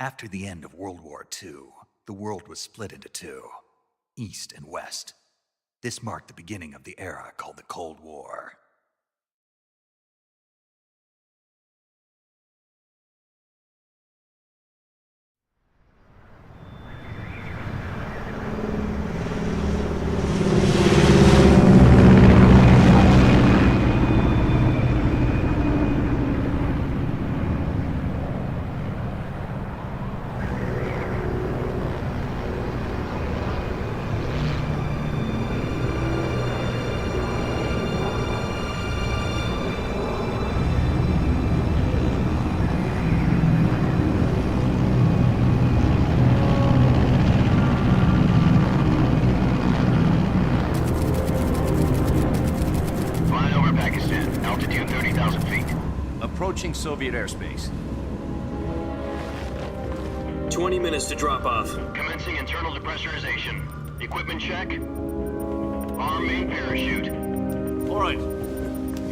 After the end of World War II, the world was split into two, East and West. This marked the beginning of the era called the Cold War. Approaching Soviet airspace. 20 minutes to drop off. Commencing internal depressurization. Equipment check. Arm main parachute. All right.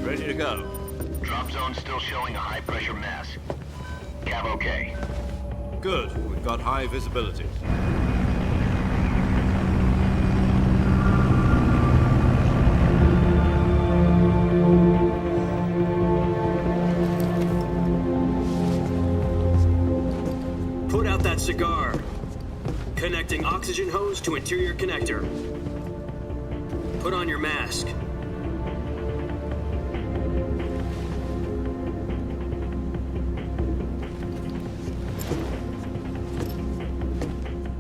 Ready to go. Drop zone still showing a high pressure mass. Cav okay. Good. We've got high visibility. Put out that cigar. Connecting oxygen hose to interior connector. Put on your mask.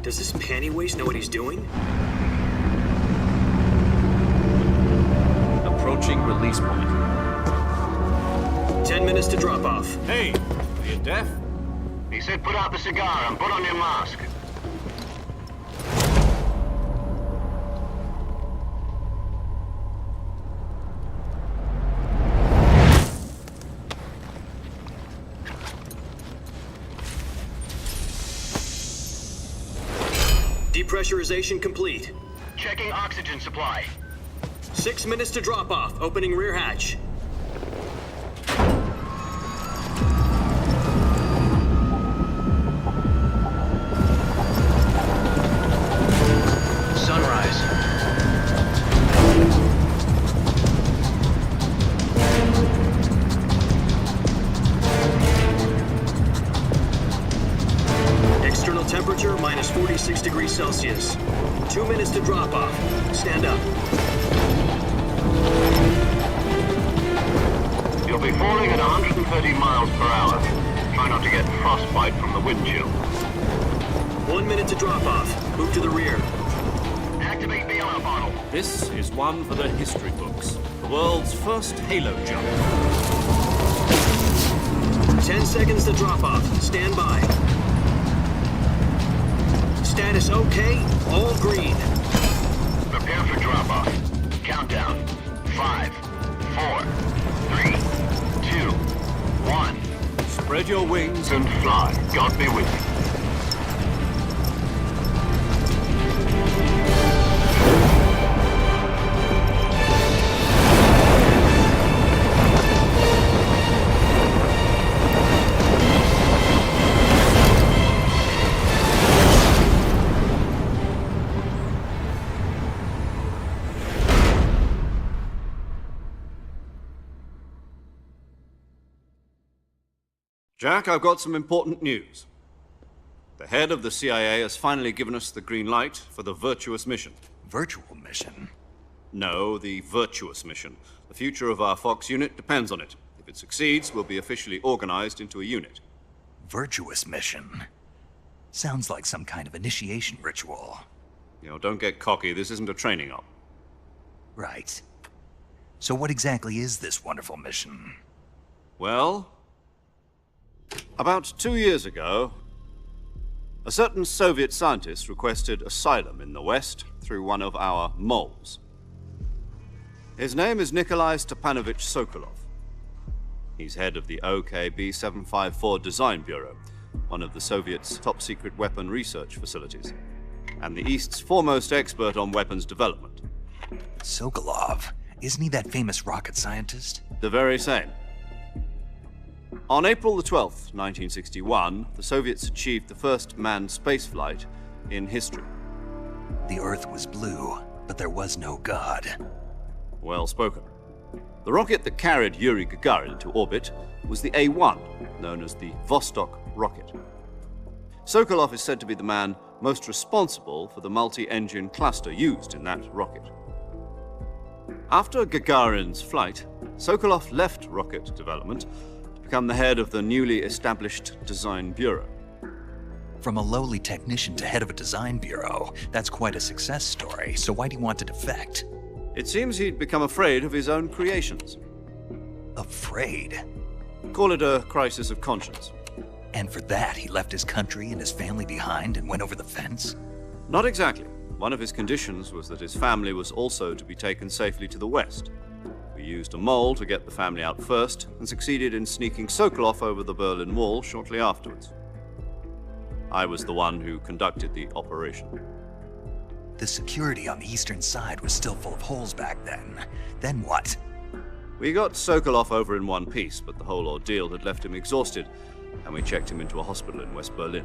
Does this panty waste know what he's doing? Approaching release point. 10 minutes to drop off. Hey, are you deaf? He said put out the cigar and put on your mask. Depressurization complete. Checking oxygen supply. 6 minutes to drop off. Opening rear hatch. Sunrise. External temperature minus 46 degrees Celsius. 2 minutes to drop off. Stand up. You'll be falling at 130 miles per hour. Try not to get frostbite from the wind chill. 1 minute to drop off. Move to the rear. Activate bailout bottle. This is one for the history books. The world's first halo jump. 10 seconds to drop off. Stand by. Status okay. All green. Prepare for drop off. Countdown. 5, 4, 3, 2, 1. Spread your wings And fly. God be with you. Jack, I've got some important news. The head of the CIA has finally given us the green light for the virtuous mission. Virtual mission? No, the virtuous mission. The future of our Fox unit depends on it. If it succeeds, we'll be officially organized into a unit. Virtuous mission? Sounds like some kind of initiation ritual. You know, don't get cocky. This isn't a training op. Right. So what exactly is this wonderful mission? Well, about 2 years ago, a certain Soviet scientist requested asylum in the West through one of our moles. His name is Nikolai Stepanovich Sokolov. He's head of the OKB-754 Design Bureau, one of the Soviets' top-secret weapon research facilities, and the East's foremost expert on weapons development. Sokolov? Isn't he that famous rocket scientist? The very same. On April the 12th, 1961, the Soviets achieved the first manned spaceflight in history. The Earth was blue, but there was no God. Well spoken. The rocket that carried Yuri Gagarin into orbit was the A-1, known as the Vostok rocket. Sokolov is said to be the man most responsible for the multi-engine cluster used in that rocket. After Gagarin's flight, Sokolov left rocket development to become the head of the newly established Design Bureau. From a lowly technician to head of a design bureau, that's quite a success story, so why'd he want to defect? It seems he'd become afraid of his own creations. Afraid? Call it a crisis of conscience. And for that, he left his country and his family behind and went over the fence? Not exactly. One of his conditions was that his family was also to be taken safely to the west. We used a mole to get the family out first and succeeded in sneaking Sokolov over the Berlin Wall shortly afterwards. I was the one who conducted the operation. The security on the eastern side was still full of holes back then. Then what? We got Sokolov over in one piece, but the whole ordeal had left him exhausted, and we checked him into a hospital in West Berlin.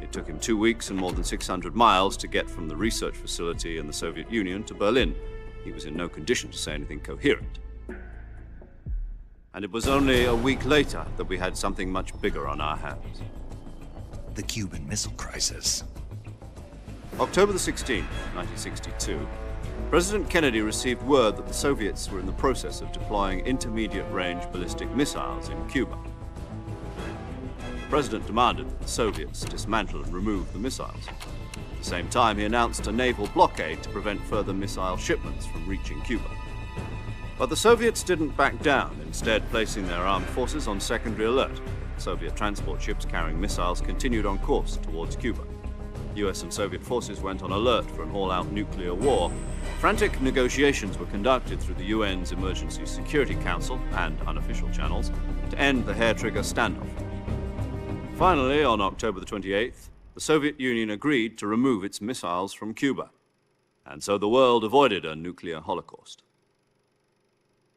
It took him 2 weeks and more than 600 miles to get from the research facility in the Soviet Union to Berlin. He was in no condition to say anything coherent. And it was only a week later that we had something much bigger on our hands. The Cuban Missile Crisis. October the 16th, 1962, President Kennedy received word that the Soviets were in the process of deploying intermediate-range ballistic missiles in Cuba. The President demanded that the Soviets dismantle and remove the missiles. At the same time, he announced a naval blockade to prevent further missile shipments from reaching Cuba. But the Soviets didn't back down, instead placing their armed forces on secondary alert. Soviet transport ships carrying missiles continued on course towards Cuba. US and Soviet forces went on alert for an all-out nuclear war. Frantic negotiations were conducted through the UN's Emergency Security Council and unofficial channels to end the hair-trigger standoff. Finally, on October the 28th, the Soviet Union agreed to remove its missiles from Cuba, and so the world avoided a nuclear holocaust.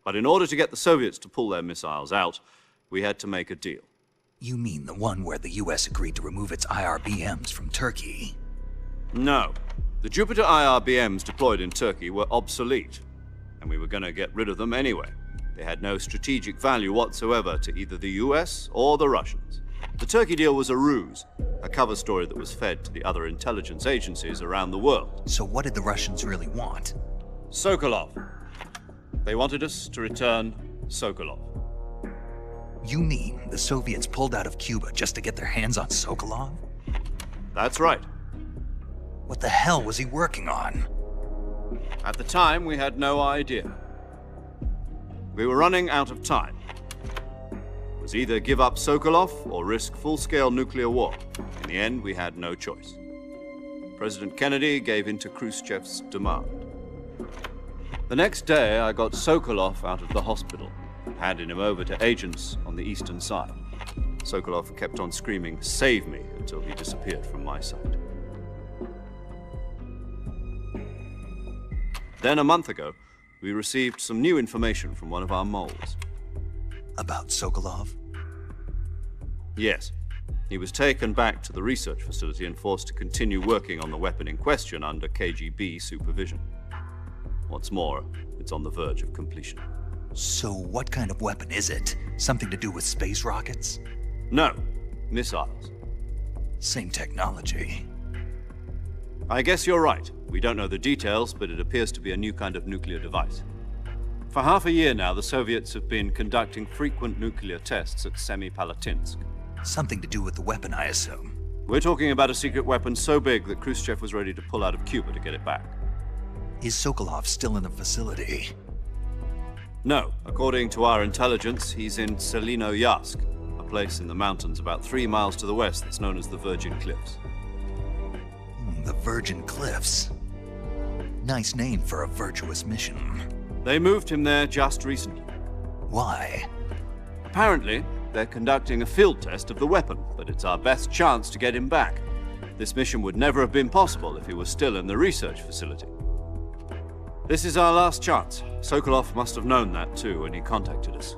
But in order to get the Soviets to pull their missiles out, we had to make a deal. You mean the one where the US agreed to remove its IRBMs from Turkey? No. The Jupiter IRBMs deployed in Turkey were obsolete, and we were going to get rid of them anyway. They had no strategic value whatsoever to either the US or the Russians. The Turkey deal was a ruse, a cover story that was fed to the other intelligence agencies around the world. So what did the Russians really want? Sokolov. They wanted us to return Sokolov. You mean the Soviets pulled out of Cuba just to get their hands on Sokolov? That's right. What the hell was he working on? At the time, we had no idea. We were running out of time. It was either give up Sokolov or risk full-scale nuclear war. In the end, we had no choice. President Kennedy gave in to Khrushchev's demand. The next day, I got Sokolov out of the hospital, handing him over to agents on the eastern side. Sokolov kept on screaming, "Save me," until he disappeared from my sight. Then a month ago, we received some new information from one of our moles. About Sokolov? Yes. He was taken back to the research facility and forced to continue working on the weapon in question under KGB supervision. What's more, it's on the verge of completion. So what kind of weapon is it? Something to do with space rockets? No, missiles. Same technology. I guess you're right. We don't know the details, but it appears to be a new kind of nuclear device. For half a year now, the Soviets have been conducting frequent nuclear tests at Semipalatinsk. Something to do with the weapon, I assume. We're talking about a secret weapon so big that Khrushchev was ready to pull out of Cuba to get it back. Is Sokolov still in the facility? No. According to our intelligence, he's in Selinoyarsk, a place in the mountains about 3 miles to the west that's known as the Virgin Cliffs. The Virgin Cliffs. Nice name for a virtuous mission. They moved him there just recently. Why? Apparently, they're conducting a field test of the weapon, but it's our best chance to get him back. This mission would never have been possible if he was still in the research facility. This is our last chance. Sokolov must have known that too when he contacted us.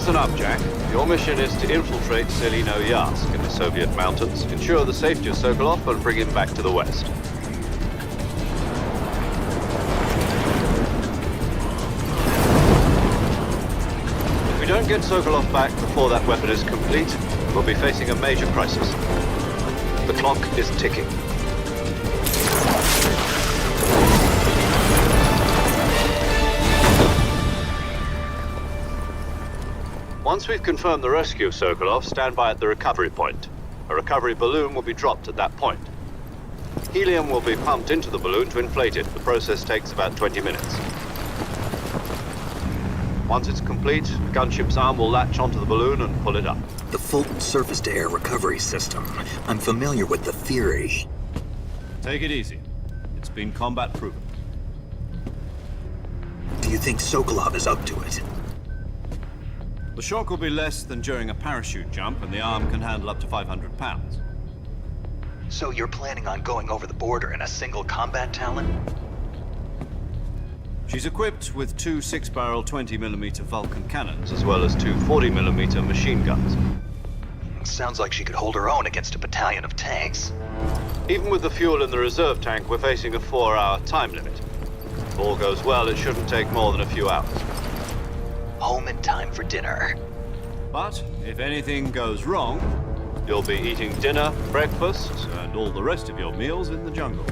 Listen up, Jack. Your mission is to infiltrate Selino-Yarsk in the Soviet mountains, ensure the safety of Sokolov, and bring him back to the West. If we don't get Sokolov back before that weapon is complete, we'll be facing a major crisis. The clock is ticking. Once we've confirmed the rescue of Sokolov, stand by at the recovery point. A recovery balloon will be dropped at that point. Helium will be pumped into the balloon to inflate it. The process takes about 20 minutes. Once it's complete, the gunship's arm will latch onto the balloon and pull it up. The Fulton surface-to-air recovery system. I'm familiar with the theory. Take it easy. It's been combat-proven. Do you think Sokolov is up to it? The shock will be less than during a parachute jump, and the arm can handle up to 500 pounds. So you're planning on going over the border in a single combat Talon? She's equipped with two 6-barrel 20mm Vulcan cannons, as well as two 40mm machine guns. Sounds like she could hold her own against a battalion of tanks. Even with the fuel in the reserve tank, we're facing a 4-hour time limit. If all goes well, it shouldn't take more than a few hours. Home in time for dinner. But if anything goes wrong, you'll be eating dinner, breakfast, and all the rest of your meals in the jungle.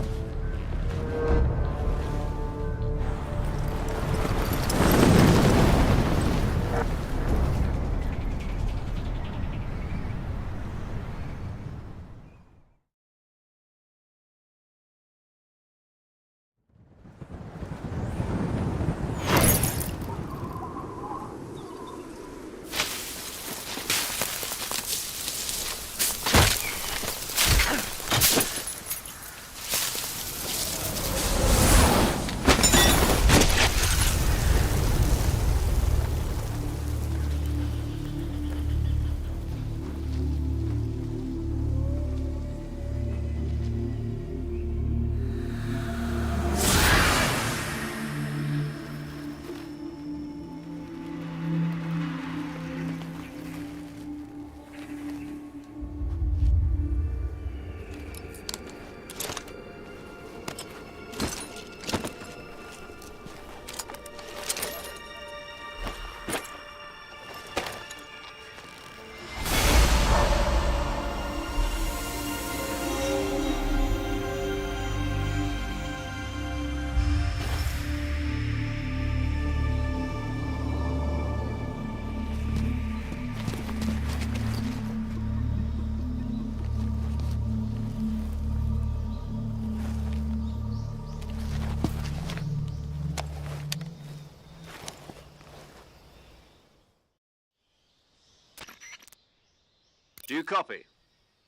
Do you copy?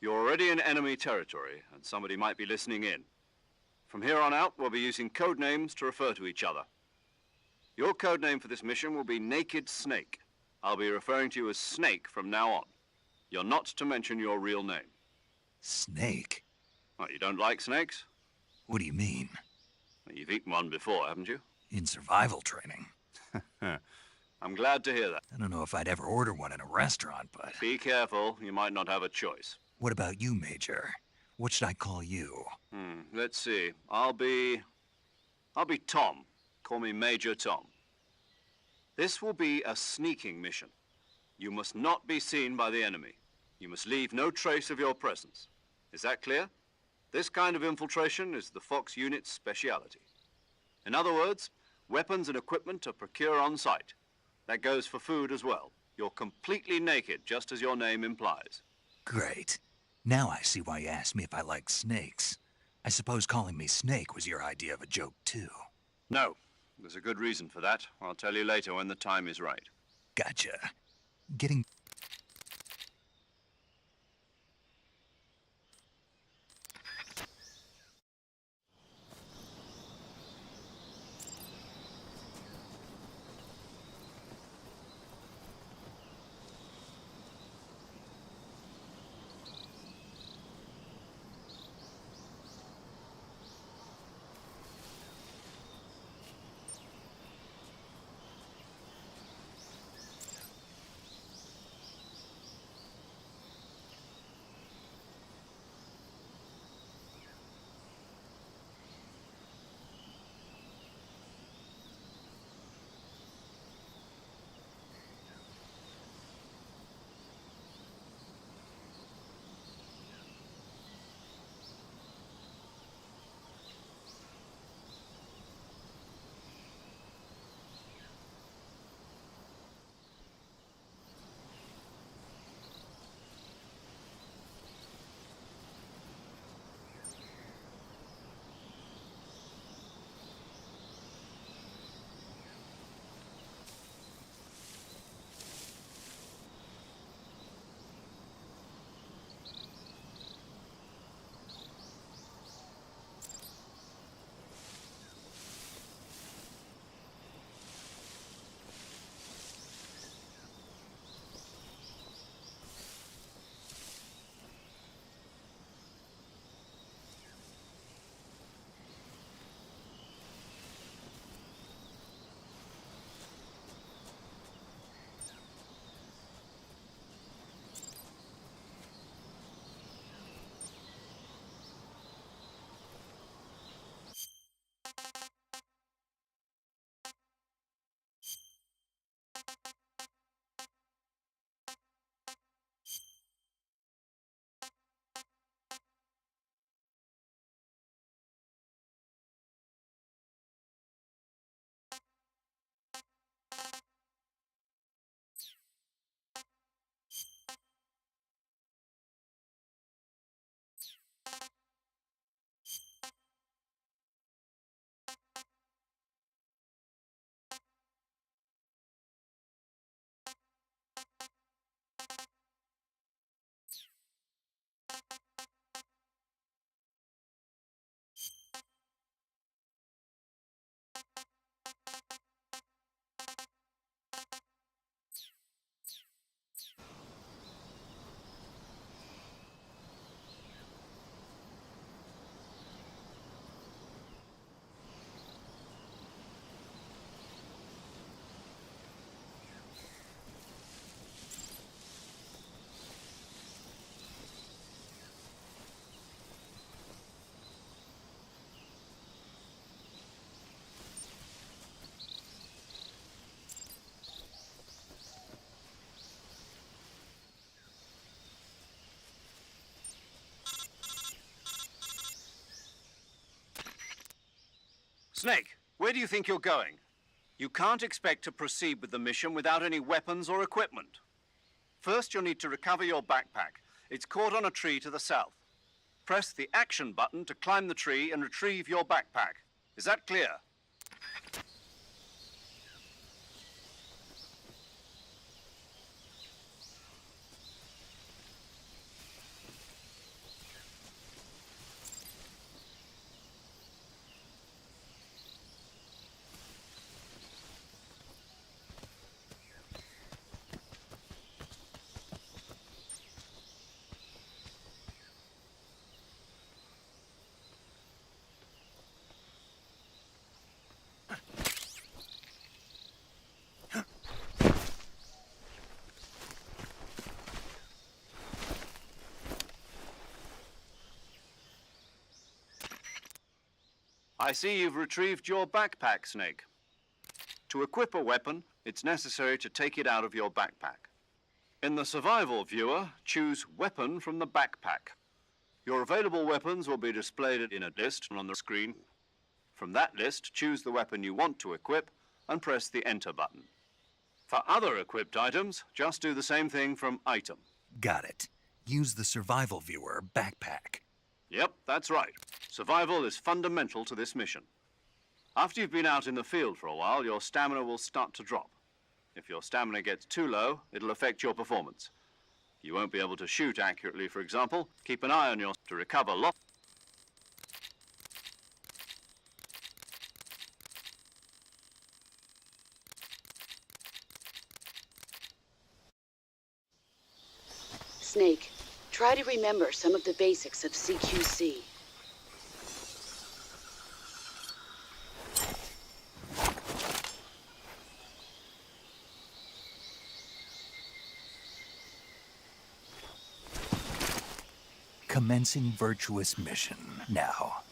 You're already in enemy territory, and somebody might be listening in. From here on out, we'll be using code names to refer to each other. Your code name for this mission will be Naked Snake. I'll be referring to you as Snake from now on. You're not to mention your real name. Snake? What, you don't like snakes? What do you mean? Well, you've eaten one before, haven't you? In survival training. I'm glad to hear that. I don't know if I'd ever order one in a restaurant, but... Be careful, you might not have a choice. What about you, Major? What should I call you? Let's see. I'll be Tom. Call me Major Tom. This will be a sneaking mission. You must not be seen by the enemy. You must leave no trace of your presence. Is that clear? This kind of infiltration is the Fox unit's speciality. In other words, weapons and equipment are procured on site. That goes for food as well. You're completely naked, just as your name implies. Great. Now I see why you asked me if I like snakes. I suppose calling me Snake was your idea of a joke, too. No. There's a good reason for that. I'll tell you later when the time is right. Gotcha. Getting... Snake, where do you think you're going? You can't expect to proceed with the mission without any weapons or equipment. First, you'll need to recover your backpack. It's caught on a tree to the south. Press the action button to climb the tree and retrieve your backpack. Is that clear? I see you've retrieved your backpack, Snake. To equip a weapon, it's necessary to take it out of your backpack. In the survival viewer, choose Weapon from the backpack. Your available weapons will be displayed in a list on the screen. From that list, choose the weapon you want to equip and press the Enter button. For other equipped items, just do the same thing from Item. Got it. Use the survival viewer backpack. Yep, that's right. Survival is fundamental to this mission. After you've been out in the field for a while, your stamina will start to drop. If your stamina gets too low, it'll affect your performance. You won't be able to shoot accurately, for example. Keep an eye on your to recover lost. Snake, try to remember some of the basics of CQC. Commencing virtuous mission now.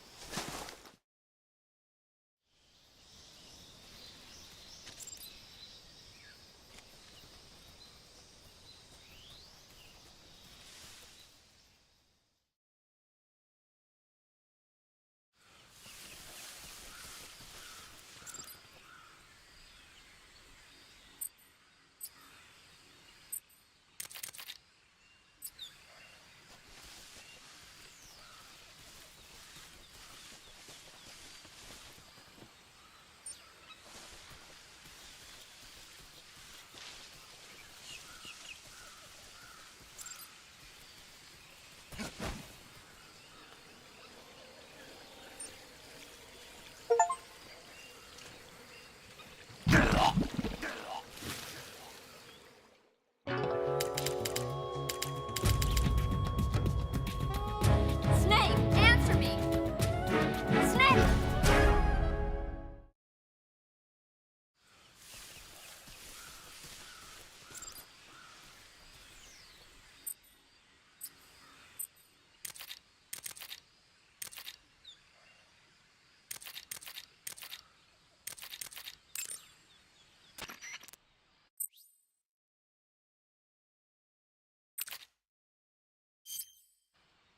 Snake, answer me! Snake!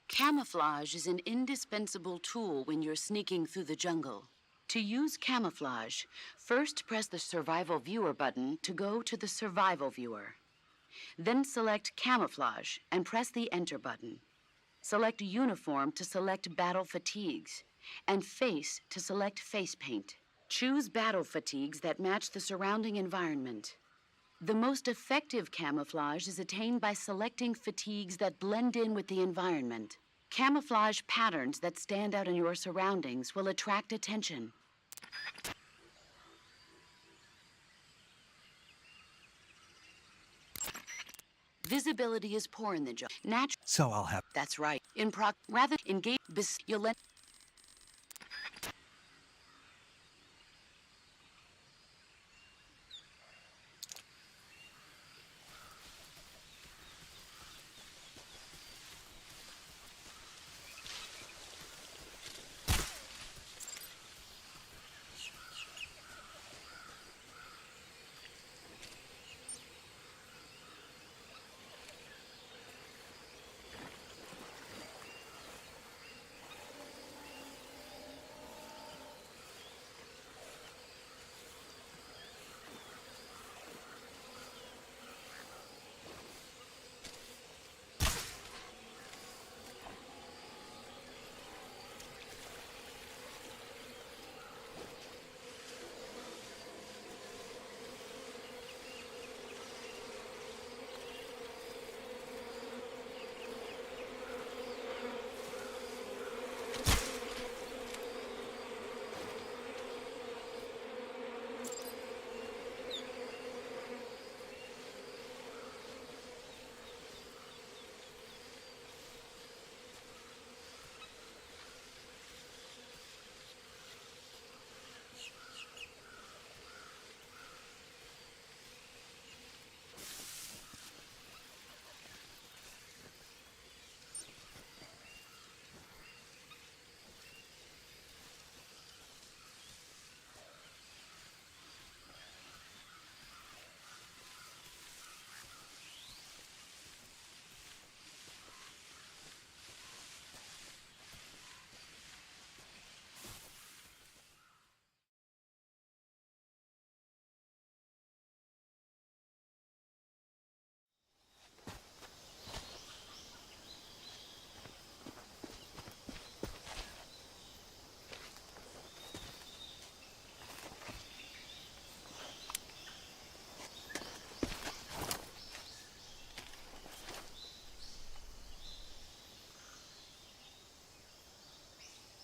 Camouflage is an indispensable tool when you're sneaking through the jungle. To use camouflage, first press the Survival Viewer button to go to the Survival Viewer. Then select Camouflage and press the Enter button. Select Uniform to select Battle Fatigues, and Face to select Face Paint. Choose battle fatigues that match the surrounding environment. The most effective camouflage is attained by selecting fatigues that blend in with the environment. Camouflage patterns that stand out in your surroundings will attract attention. Visibility is poor in the jungle. So I'll have... That's right. Rather engage. You'll let.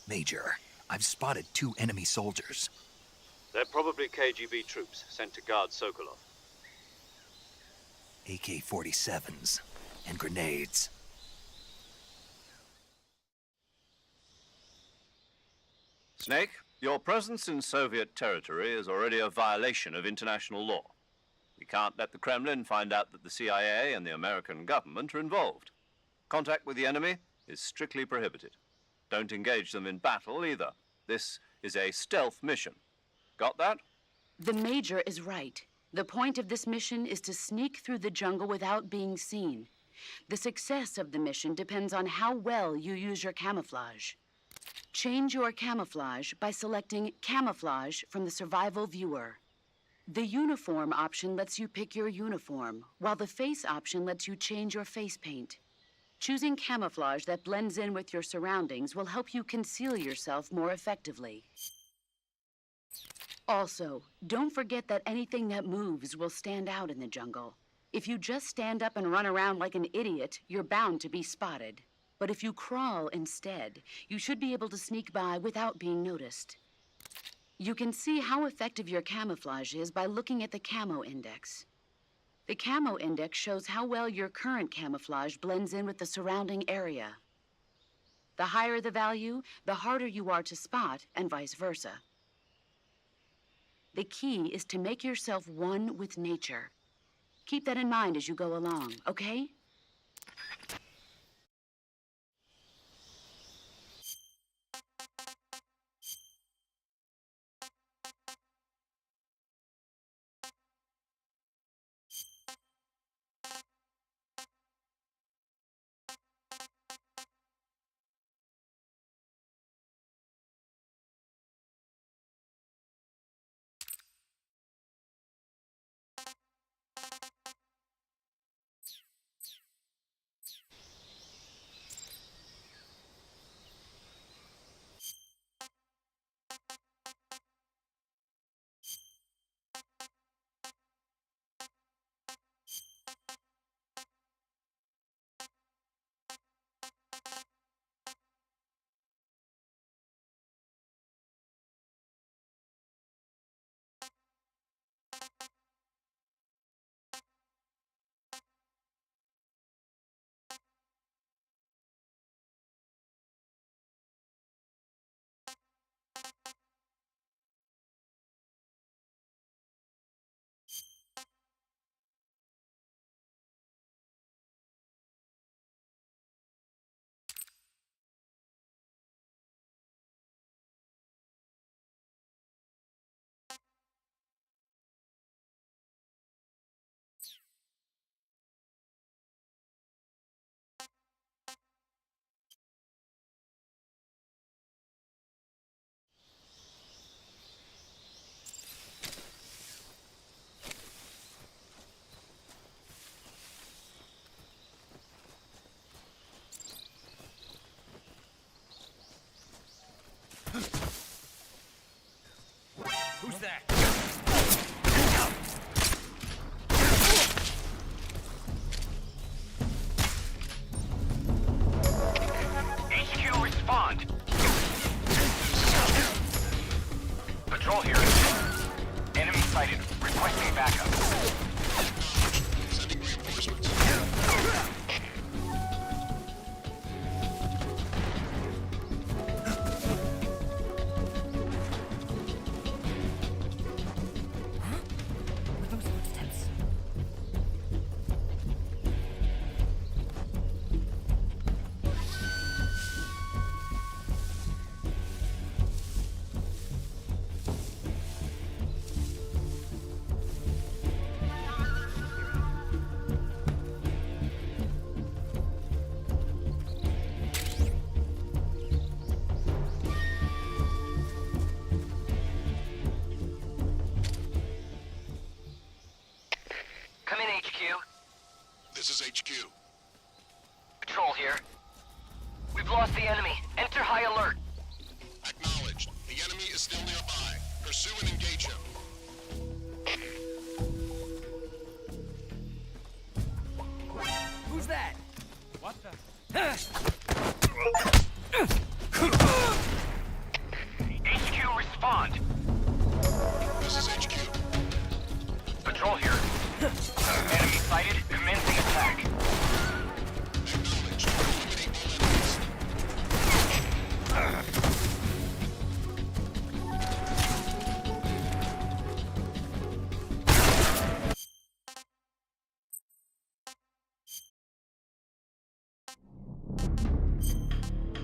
Major, I've spotted 2 enemy soldiers. They're probably KGB troops sent to guard Sokolov. AK-47s and grenades. Snake, your presence in Soviet territory is already a violation of international law. We can't let the Kremlin find out that the CIA and the American government are involved. Contact with the enemy is strictly prohibited. Don't engage them in battle either. This is a stealth mission. Got that? The Major is right. The point of this mission is to sneak through the jungle without being seen. The success of the mission depends on how well you use your camouflage. Change your camouflage by selecting Camouflage from the Survival Viewer. The Uniform option lets you pick your uniform, while the Face option lets you change your face paint. Choosing camouflage that blends in with your surroundings will help you conceal yourself more effectively. Also, don't forget that anything that moves will stand out in the jungle. If you just stand up and run around like an idiot, you're bound to be spotted. But if you crawl instead, you should be able to sneak by without being noticed. You can see how effective your camouflage is by looking at the Camo Index. The Camo Index shows how well your current camouflage blends in with the surrounding area. The higher the value, the harder you are to spot, and vice versa. The key is to make yourself one with nature. Keep that in mind as you go along, okay?